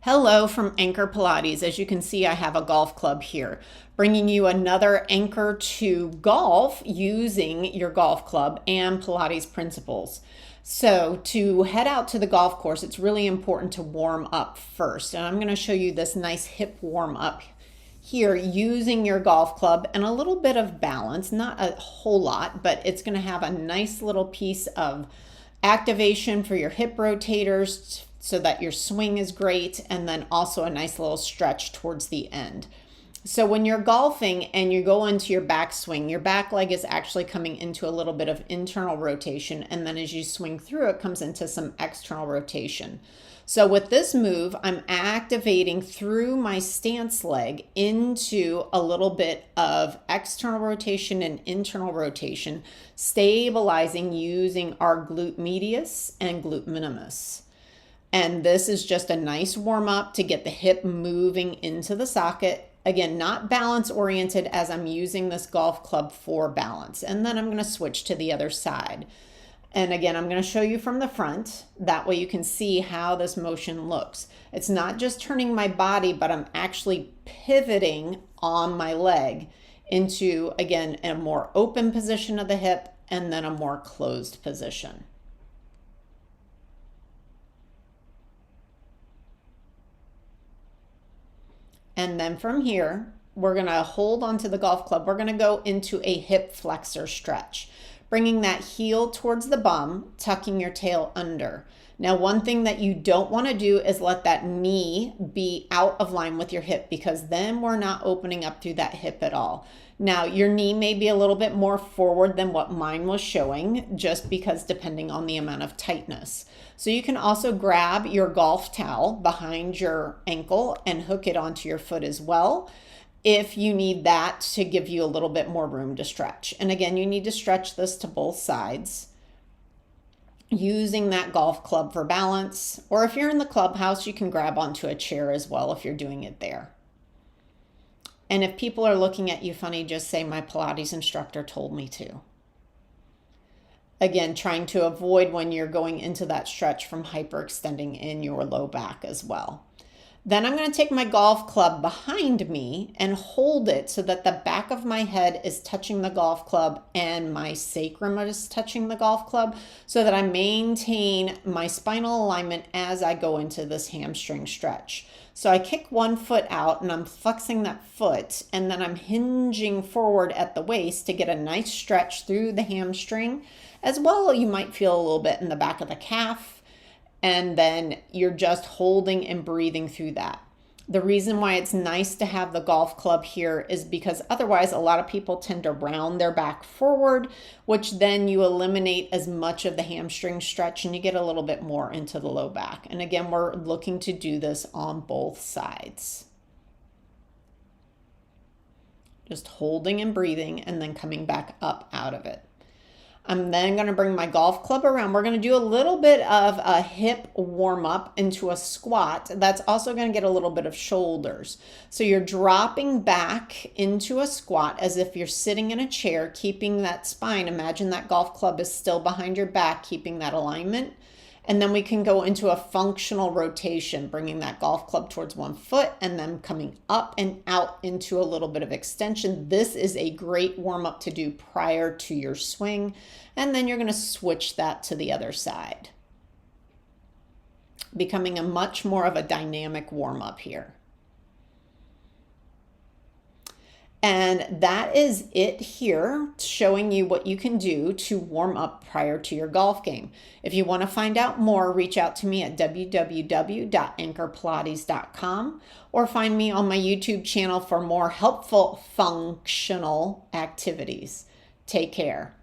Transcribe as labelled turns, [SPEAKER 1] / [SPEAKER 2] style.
[SPEAKER 1] Hello from Anchor Pilates. As you can see, I have a golf club here, bringing you another anchor to golf using your golf club and Pilates principles. So to head out to the golf course, it's really important to warm up first. And I'm going to show you this nice hip warm up here using your golf club and a little bit of balance, not a whole lot, but it's going to have a nice little piece of activation for your hip rotators so that your swing is great, and then also a nice little stretch towards the end. So when you're golfing and you go into your backswing, your back leg is actually coming into a little bit of internal rotation, and then as you swing through, it comes into some external rotation. So with this move, I'm activating through my stance leg into a little bit of external rotation and internal rotation, stabilizing using our glute medius and glute minimus. And this is just a nice warm up to get the hip moving into the socket. Again, not balance oriented, as I'm using this golf club for balance. And then I'm going to switch to the other side. And again, I'm going to show you from the front. That way you can see how this motion looks. It's not just turning my body, but I'm actually pivoting on my leg into, again, a more open position of the hip and then a more closed position. And then from here, we're going to hold onto the golf club. We're going to go into a hip flexor stretch, bringing that heel towards the bum, tucking your tail under. Now, one thing that you don't want to do is let that knee be out of line with your hip, because then we're not opening up through that hip at all. Now, your knee may be a little bit more forward than what mine was showing, just because depending on the amount of tightness. So you can also grab your golf towel behind your ankle and hook it onto your foot as well, if you need that to give you a little bit more room to stretch. And again, you need to stretch this to both sides using that golf club for balance. Or if you're in the clubhouse, you can grab onto a chair as well if you're doing it there. And if people are looking at you funny, just say, my Pilates instructor told me to. Again, trying to avoid when you're going into that stretch from hyperextending in your low back as well. Then I'm going to take my golf club behind me and hold it so that the back of my head is touching the golf club and my sacrum is touching the golf club, so that I maintain my spinal alignment as I go into this hamstring stretch. So I kick one foot out and I'm flexing that foot, and then I'm hinging forward at the waist to get a nice stretch through the hamstring. As well, you might feel a little bit in the back of the calf, and then you're just holding and breathing through that. The reason why it's nice to have the golf club here is because otherwise a lot of people tend to round their back forward, which then you eliminate as much of the hamstring stretch and you get a little bit more into the low back. And again, we're looking to do this on both sides. Just holding and breathing and then coming back up out of it. I'm then going to bring my golf club around. We're going to do a little bit of a hip warm up into a squat. That's also going to get a little bit of shoulders. So you're dropping back into a squat as if you're sitting in a chair, keeping that spine. Imagine that golf club is still behind your back, keeping that alignment. And then we can go into a functional rotation, bringing that golf club towards one foot and then coming up and out into a little bit of extension. This is a great warm up to do prior to your swing. And then you're going to switch that to the other side, becoming a much more of a dynamic warm up here. And that is it here, showing you what you can do to warm up prior to your golf game. If you want to find out more, reach out to me at www.anchorpilates.com or find me on my YouTube channel for more helpful functional activities. Take care.